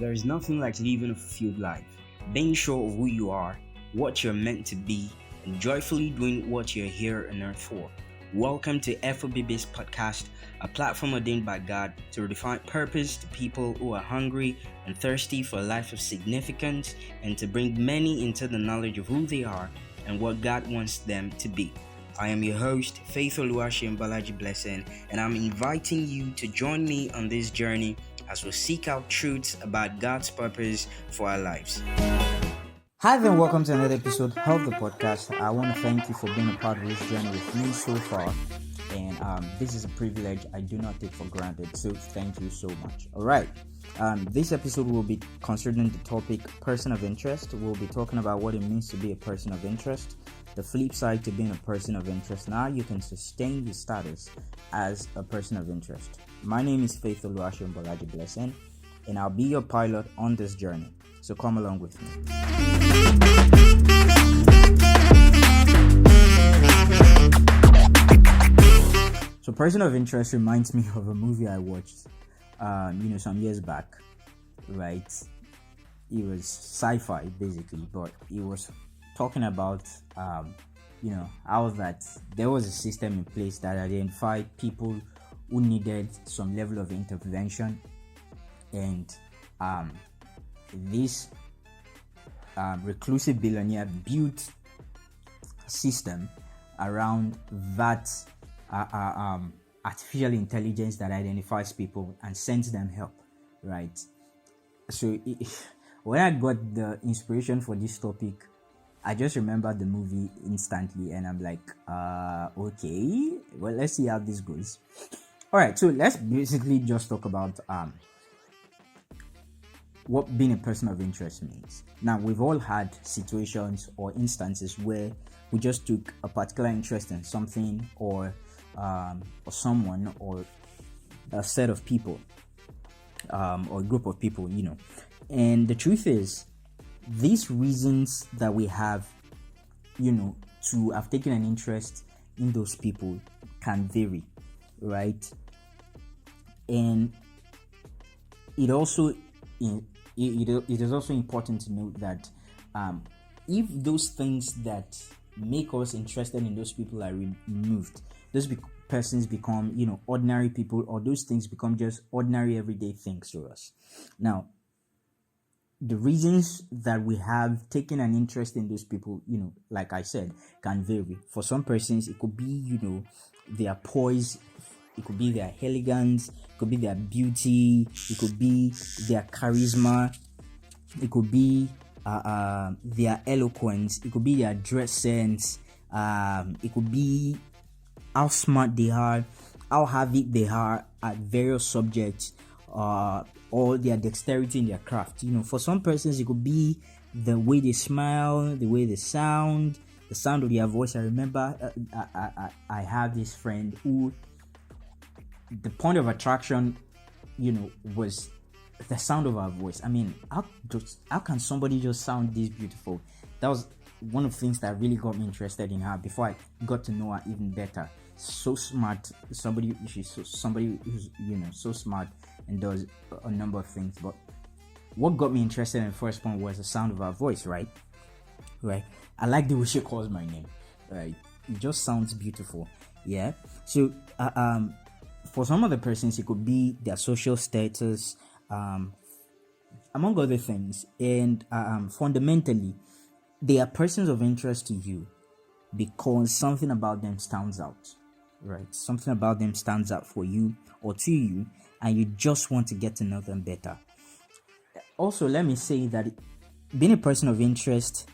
There is nothing like living a fulfilled life, being sure of who you are, what you're meant to be, and joyfully doing what you're here on earth for. Welcome to FOBB's podcast, a platform ordained by God to redefine purpose to people who are hungry and thirsty for a life of significance and to bring many into the knowledge of who they are and what God wants them to be. I am your host, Faith Oluwaseun Balaji Blessing, and I'm inviting you to join me on this journey as we seek out truths about God's purpose for our lives. Hi there, welcome to another episode of the podcast. I want to thank you for being a part of this journey with me so far. And this is a privilege I do not take for granted. So thank you so much. All right. This episode will be concerning the topic person of interest. We'll be talking about what it means to be a person of interest, the flip side to being a person of interest, now you can sustain your status as a person of interest. My name is Faith Oluwaseun Balaji Blessing, and I'll be your pilot on this journey. So come along with me. So person of interest reminds me of a movie I watched, some years back, right? It was sci-fi basically, but it was talking about how that there was a system in place that identified people who needed some level of intervention, and this reclusive billionaire built a system around that artificial intelligence that identifies people and sends them help, right? So when I got the inspiration for this topic, I just remembered the movie instantly, and I'm like, okay, well, let's see how this goes. All right, so let's basically just talk about what being a person of interest means. Now, we've all had situations or instances where we just took a particular interest in something or someone or a set of people or a group of people, And the truth is, these reasons that we have, to have taken an interest in those people can vary, right? And it also it is also important to note that if those things that make us interested in those people are removed, those persons become ordinary people, or those things become just ordinary everyday things to us. Now, the reasons that we have taken an interest in those people, like I said, can vary. For some persons, it could be, their poise, it could be their elegance, it could be their beauty, it could be their charisma, it could be their eloquence, it could be their dress sense, it could be how smart they are, how avid they are at various subjects, or their dexterity in their craft. For some persons, it could be the way they smile, the way they sound, the sound of their voice. I remember I have this friend who the point of attraction, was the sound of her voice. I mean, how can somebody just sound this beautiful? That was one of the things that really got me interested in her before I got to know her even better. So smart, she's somebody who's so smart and does a number of things. But what got me interested in the first point was the sound of her voice, right? I like the way she calls my name, right? It just sounds beautiful. Yeah. So for some other persons, it could be their social status, among other things. And fundamentally, they are persons of interest to you because something about them stands out, right? Something about them stands out for you or to you, and you just want to get to know them better. Also, let me say that being a person of interest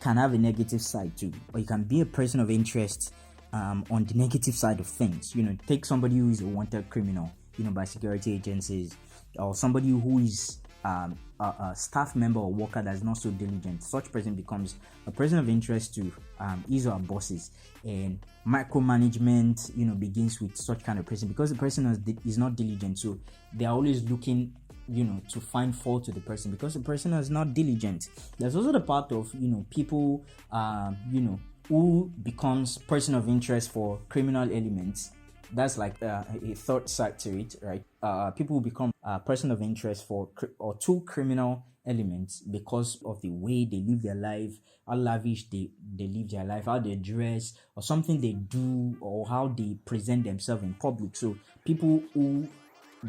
can have a negative side too, or you can be a person of interest on the negative side of things. Take somebody who is a wanted criminal, by security agencies, or somebody who is a staff member or worker that's not so diligent. Such person becomes a person of interest to his or her bosses, and micromanagement begins with such kind of person because the person is not diligent. So they are always looking to find fault to the person because the person is not diligent. There's also the part of people who becomes person of interest for criminal elements That's like a third side to it, right? People will become a person of interest for or two criminal elements because of the way they live their life, how lavish they live their life, how they dress, or something they do, or how they present themselves in public. So people who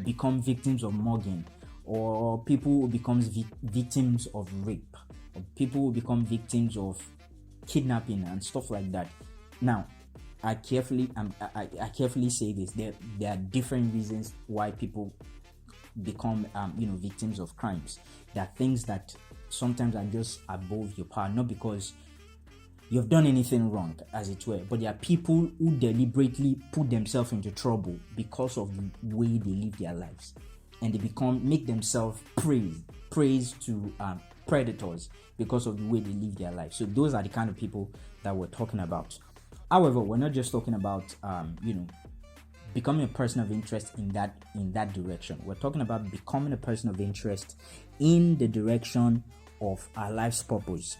become victims of mugging, or people who becomes victims of rape, or people who become victims of kidnapping and stuff like that. Now, I carefully say this. There are different reasons why people become victims of crimes. There are things that sometimes are just above your power, not because you've done anything wrong, as it were, but there are people who deliberately put themselves into trouble because of the way they live their lives, and they make themselves prey to predators because of the way they live their life. So those are the kind of people that we're talking about. However, we're not just talking about becoming a person of interest in that direction. We're talking about becoming a person of interest in the direction of our life's purpose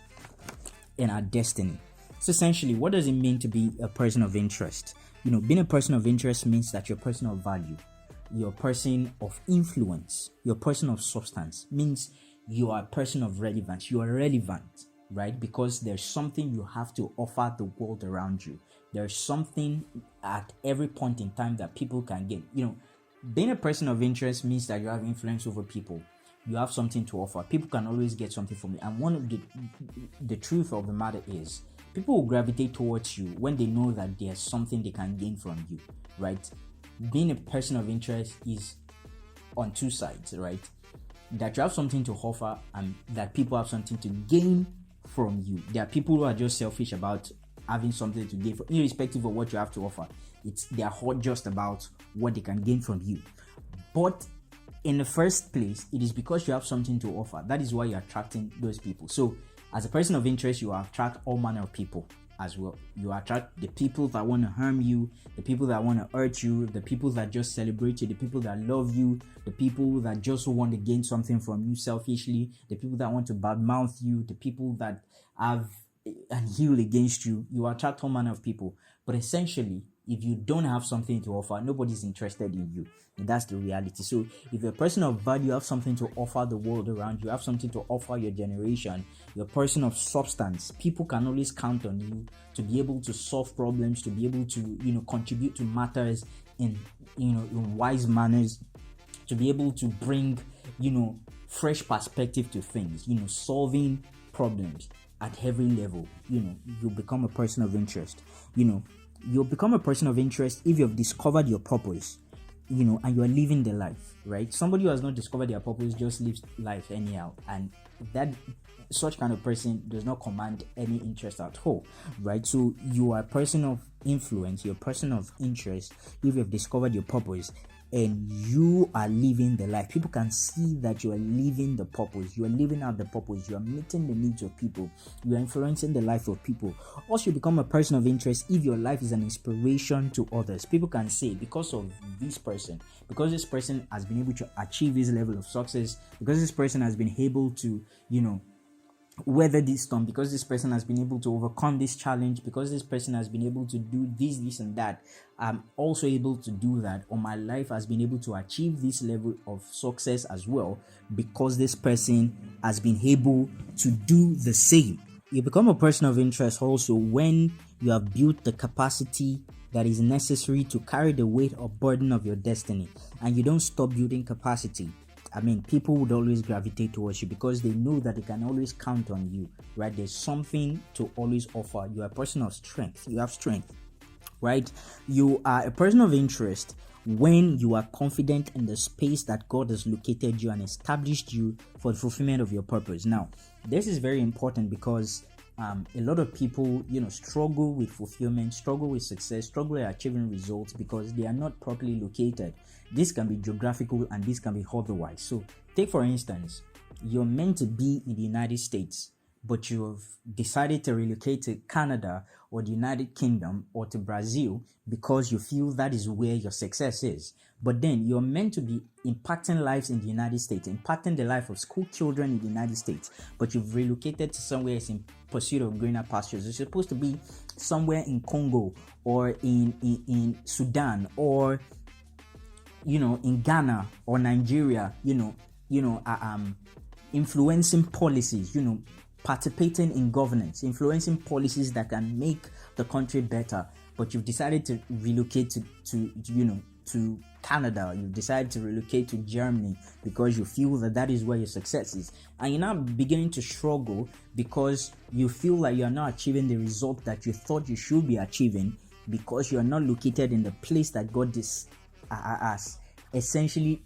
and our destiny. So essentially, what does it mean to be a person of interest? Being a person of interest means that you're a person of value, you're a person of influence, you're a person of substance. Means you are a person of relevance. You are relevant, right? Because there's something you have to offer the world around you. There's something at every point in time that people can get. Being a person of interest means that you have influence over people. You have something to offer. People can always get something from you. And one of the truth of the matter is, people will gravitate towards you when they know that there's something they can gain from you, right? Being a person of interest is on two sides, right? That you have something to offer and that people have something to gain from you. There are people who are just selfish about having something to gain, irrespective of what you have to offer. They are hot just about what they can gain from you. But in the first place, it is because you have something to offer. That is why you're attracting those people. So as a person of interest, you attract all manner of people as well. You attract the people that want to harm you, the people that want to hurt you, the people that just celebrate you, the people that love you, the people that just want to gain something from you selfishly, the people that want to badmouth you, the people that have and heal against you. You attract all manner of people. But essentially, if you don't have something to offer, nobody's interested in you. And that's the reality. So if you're a person of value, you have something to offer the world around you, have something to offer your generation, you're a person of substance, people can always count on you to be able to solve problems, to be able to, contribute to matters in wise manners, to be able to bring, fresh perspective to things, solving problems at every level. You become a person of interest. You'll become a person of interest if you've discovered your purpose, and you are living the life, right? Somebody who has not discovered their purpose just lives life anyhow, and that such kind of person does not command any interest at all, right? So you are a person of influence, you're a person of interest if you've discovered your purpose and you are living the life. People can see that you are living the purpose, you are living out the purpose, you are meeting the needs of people, you are influencing the life of people. Also, you become a person of interest if your life is an inspiration to others. People can say, because of this person, because this person has been able to achieve this level of success, because this person has been able to, weather this storm, because this person has been able to overcome this challenge, because this person has been able to do this and that, I'm also able to do that, or my life has been able to achieve this level of success as well because this person has been able to do the same. You become a person of interest also when you have built the capacity that is necessary to carry the weight or burden of your destiny, and you don't stop building capacity. People would always gravitate towards you because they know that they can always count on you, right? There's something to always offer. You are a person of strength. You have strength, right? You are a person of interest when you are confident in the space that God has located you and established you for the fulfillment of your purpose. Now, this is very important because a lot of people, struggle with fulfillment, struggle with success, struggle with achieving results because they are not properly located. This can be geographical and this can be otherwise. So take for instance, you're meant to be in the United States, but you have decided to relocate to Canada or the United Kingdom or to Brazil because you feel that is where your success is. But then you're meant to be impacting lives in the United States, impacting the life of school children in the United States, but you've relocated to somewhere else in pursuit of greener pastures. It's supposed to be somewhere in Congo or in Sudan or in Ghana or Nigeria, influencing policies, participating in governance, influencing policies that can make the country better. But you've decided to relocate to Canada. You've decided to relocate to Germany because you feel that is where your success is, and you're now beginning to struggle because you feel like you're not achieving the result that you thought you should be achieving because you're not located in the place that God is essentially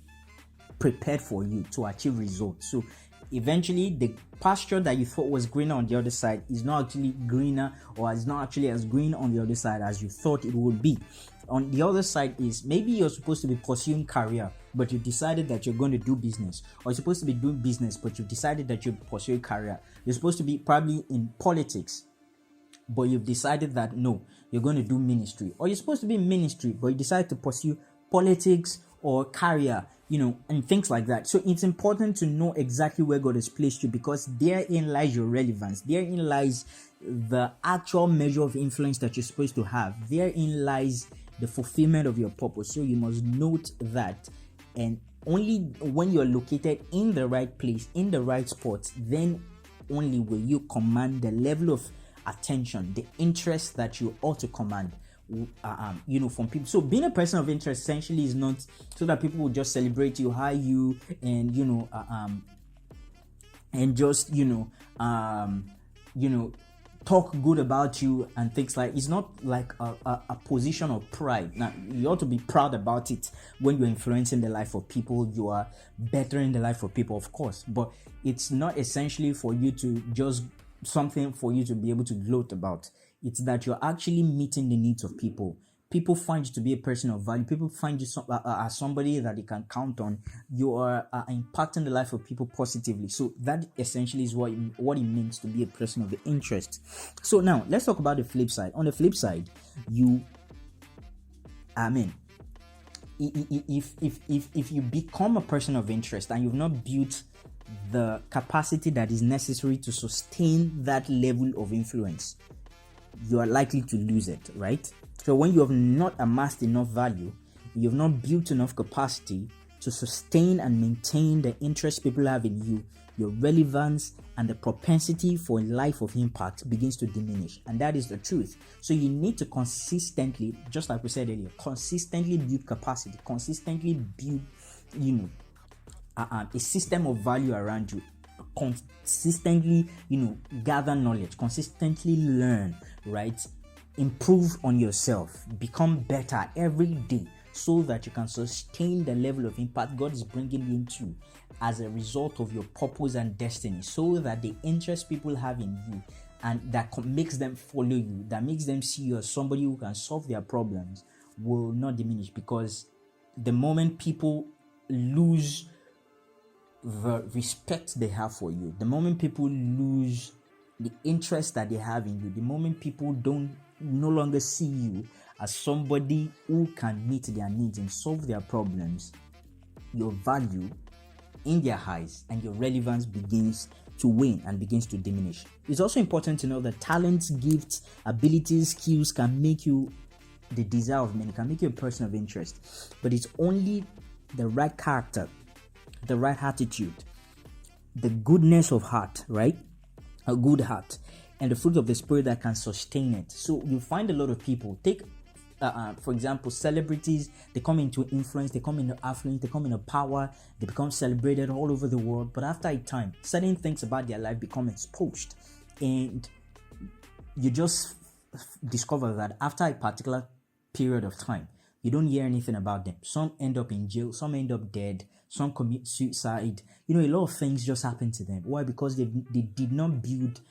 prepared for you to achieve results. So eventually the pasture that you thought was greener on the other side is not actually greener, or is not actually as green on the other side as you thought it would be. On the other side is maybe you're supposed to be pursuing career, but you decided that you're going to do business, or you're supposed to be doing business, but you've decided that you're pursuing career. You're supposed to be probably in politics, but you've decided that no, you're going to do ministry, or you're supposed to be in ministry, but you decide to pursue politics or career, and things like that. So it's important to know exactly where God has placed you, because therein lies your relevance. Therein lies the actual measure of influence that you're supposed to have. Therein lies the fulfillment of your purpose. So you must note that, and only when you're located in the right place, in the right spot, then only will you command the level of attention, the interest that you ought to command, from people. So being a person of interest essentially is not so that people will just celebrate you, hire you, and and just talk good about you and things like. It's not like a position of pride. Now you ought to be proud about it. When you're influencing the life of people, you are bettering the life of people, of course, but it's not essentially for you to just something for you to be able to gloat about. It's that you're actually meeting the needs of people. People find you to be a person of value. People find you as somebody that they can count on. You are impacting the life of people positively. So that essentially is what it means to be a person of interest. So now let's talk about the flip side. On the flip side, if you become a person of interest and you've not built the capacity that is necessary to sustain that level of influence, you are likely to lose it, right? So when you have not amassed enough value, you have not built enough capacity to sustain and maintain the interest people have in you, your relevance and the propensity for a life of impact begins to diminish. And that is the truth. So you need to consistently, just like we said earlier, consistently build capacity, consistently build, a system of value around you, consistently, gather knowledge, consistently learn, right? Improve on yourself, become better every day, so that you can sustain the level of impact God is bringing you into as a result of your purpose and destiny, so that the interest people have in you and that makes them follow you, that makes them see you as somebody who can solve their problems, will not diminish. Because the moment people lose the respect they have for you, the moment people lose the interest that they have in you, the moment people no longer see you as somebody who can meet their needs and solve their problems, your value in their eyes and your relevance begins to wane and begins to diminish. It's also important to know that talents, gifts, abilities, skills can make you the desire of many, can make you a person of interest, but it's only the right character, the right attitude, the goodness of heart, right? A good heart and the fruit of the spirit that can sustain it. So you find a lot of people, take for example, celebrities, they come into influence, they come into affluence, they come into power, they become celebrated all over the world, but after a time, certain things about their life become exposed, and you just discover that after a particular period of time, you don't hear anything about them. Some end up in jail, some end up dead, some commit suicide. A lot of things just happen to them. Why? Because they did not build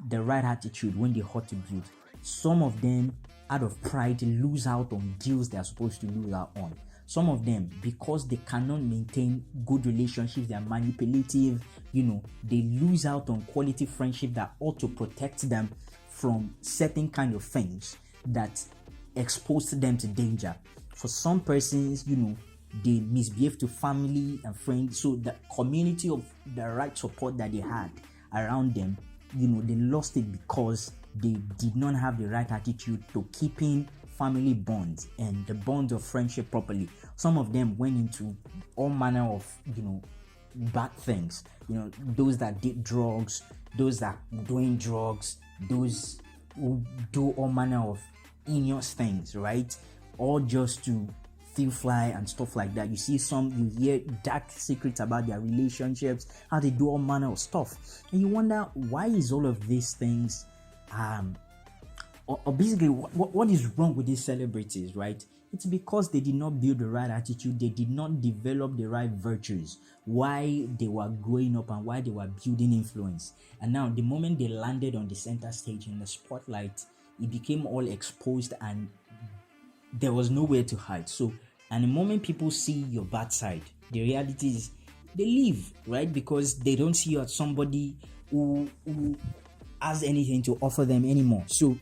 the right attitude when they ought to build. Some of them, out of pride, lose out on deals they are supposed to lose out on. Some of them, because they cannot maintain good relationships, they are manipulative, they lose out on quality friendship that ought to protect them from certain kind of things that expose them to danger. For some persons, they misbehave to family and friends, so the community of the right support that they had around them, they lost it because they did not have the right attitude to keeping family bonds and the bonds of friendship properly. Some of them went into all manner of bad things, those that did drugs, those that doing drugs, those who do all manner of heinous things, right? All just to feel fly and stuff like that. You hear dark secrets about their relationships, how they do all manner of stuff, and you wonder, why is all of these things or basically what is wrong with these celebrities, right? It's because they did not build the right attitude, they did not develop the right virtues while they were growing up and while they were building influence. And now the moment they landed on the center stage in the spotlight, it became all exposed and there was nowhere to hide. So, and the moment people see your bad side, the reality is they leave, right? Because they don't see you as somebody who has anything to offer them anymore. So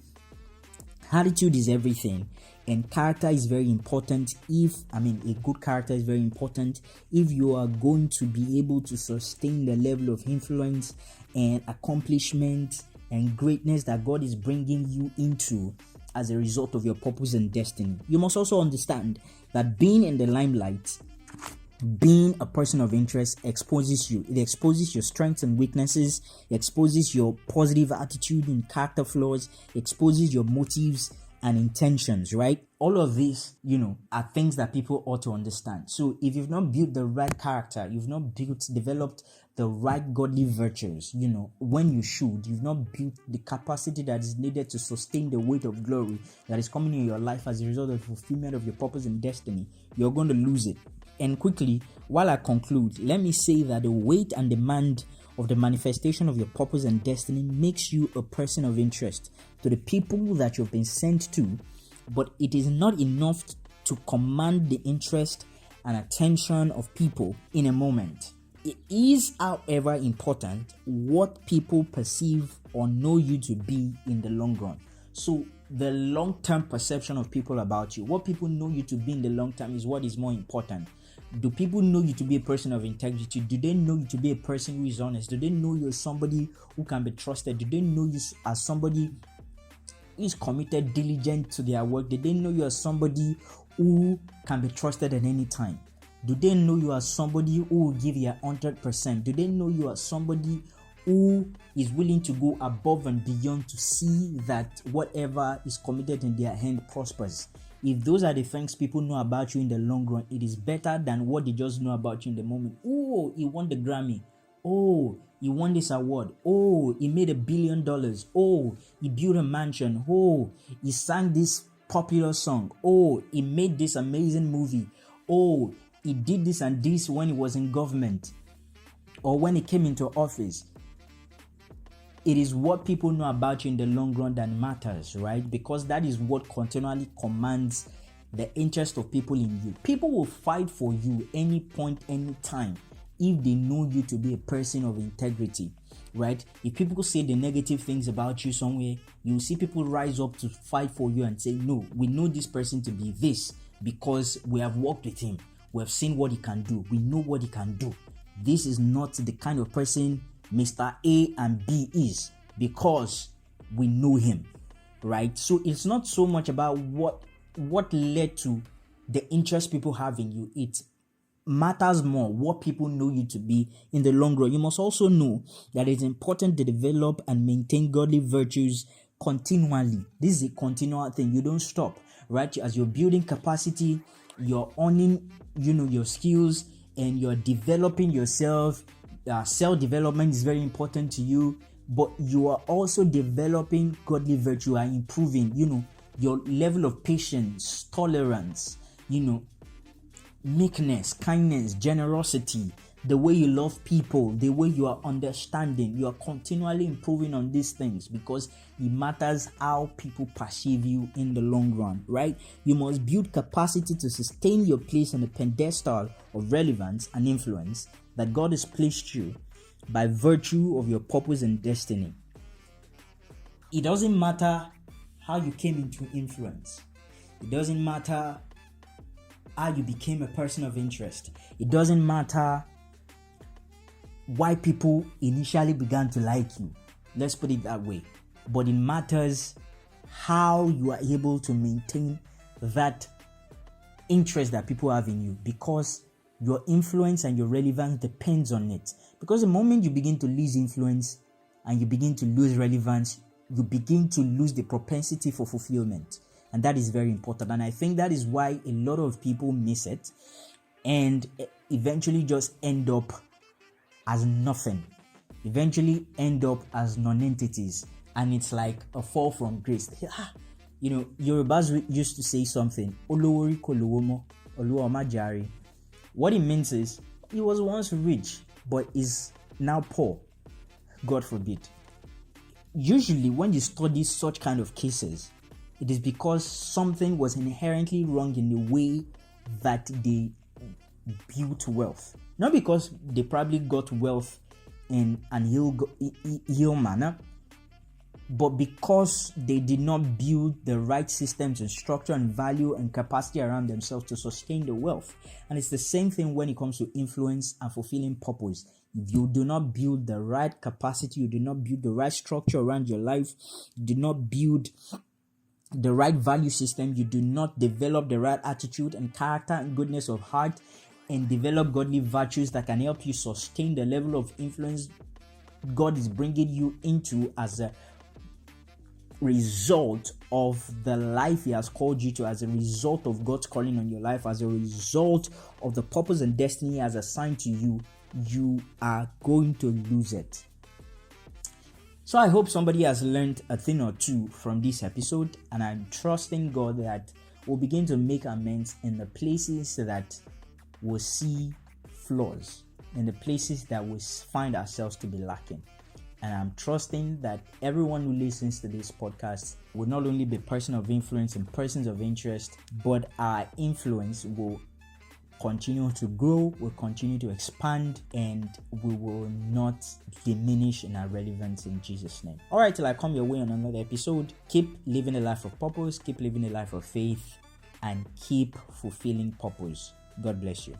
attitude is everything, and character is very important. A good character is very important if you are going to be able to sustain the level of influence and accomplishment and greatness that God is bringing you into as a result of your purpose and destiny. You must also understand that being in the limelight, being a person of interest, exposes you. It exposes your strengths and weaknesses, exposes your positive attitude and character flaws, exposes your motives and intentions, right? All of these, are things that people ought to understand. So if you've not built the right character, you've not developed the right godly virtues, when you should, you've not built the capacity that is needed to sustain the weight of glory that is coming in your life as a result of the fulfillment of your purpose and destiny, you're going to lose it. And quickly, while I conclude, let me say that the weight and demand of the manifestation of your purpose and destiny makes you a person of interest to the people that you've been sent to, but it is not enough to command the interest and attention of people in a moment. It is, however, important what people perceive or know you to be in the long run. So the long-term perception of people about you, what people know you to be in the long term, is what is more important. Do people know you to be a person of integrity? Do they know you to be a person who is honest? Do they know you as somebody who can be trusted? Do they know you as somebody who is committed, diligent to their work? Do they know you as somebody who can be trusted at any time? Do they know you as somebody who will give you 100%? Do they know you as somebody who is willing to go above and beyond to see that whatever is committed in their hand prospers? If those are the things people know about you in the long run, it is better than what they just know about you in the moment. Oh, he won the Grammy. Oh, he won this award. Oh, he made $1 billion. Oh, he built a mansion. Oh, he sang this popular song. Oh, he made this amazing movie. Oh, he did this and this when he was in government or when he came into office. It is what people know about you in the long run that matters, right? Because that is what continually commands the interest of people in you. People will fight for you any point, any time, if they know you to be a person of integrity, right? If people say the negative things about you somewhere, you will see people rise up to fight for you and say, no, we know this person to be this because we have worked with him. We have seen what he can do. We know what he can do. This is not the kind of person Mr. A and B is, because we know him, right? So it's not so much about what led to the interest people have in you. It matters more what people know you to be in the long run. You must also know that it's important to develop and maintain godly virtues continually. This is a continual thing. You don't stop, right? As you're building capacity, you're owning, your skills, and you're developing yourself. Self-development is very important to you, but you are also developing godly virtue and improving, your level of patience, tolerance, meekness, kindness, generosity, the way you love people, the way you are understanding, you are continually improving on these things, because it matters how people perceive you in the long run, right? You must build capacity to sustain your place on the pedestal of relevance and influence that God has placed you by virtue of your purpose and destiny. It doesn't matter how you came into influence. It doesn't matter how you became a person of interest. It doesn't matter why people initially began to like you. Let's put it that way. But it matters how you are able to maintain that interest that people have in you, because your influence and your relevance depends on it. Because the moment you begin to lose influence and you begin to lose relevance, you begin to lose the propensity for fulfillment. And that is very important. And I think that is why a lot of people miss it and eventually just end up as nothing, eventually end up as non-entities, and it's like a fall from grace. Yorubas used to say something, Olowori Kolowomo, Oluwama Jari. What it means is, he was once rich, but is now poor. God forbid. Usually, when you study such kind of cases, it is because something was inherently wrong in the way that they built wealth. Not because they probably got wealth in an ill manner, but because they did not build the right systems and structure and value and capacity around themselves to sustain the wealth. And it's the same thing when it comes to influence and fulfilling purpose. If you do not build the right capacity, you do not build the right structure around your life, you do not build the right value system, you do not develop the right attitude and character and goodness of heart, and develop godly virtues that can help you sustain the level of influence God is bringing you into as a result of the life He has called you to, as a result of God's calling on your life, as a result of the purpose and destiny He has assigned to you, you are going to lose it. So I hope somebody has learned a thing or two from this episode, and I'm trusting God that we'll begin to make amends in the places that we'll see flaws, in the places that we find ourselves to be lacking. And I'm trusting that everyone who listens to this podcast will not only be person of influence and persons of interest, but our influence will continue to grow, will continue to expand, and we will not diminish in our relevance in Jesus' name. All right, till I come your way on another episode, keep living a life of purpose, keep living a life of faith, and keep fulfilling purpose. God bless you.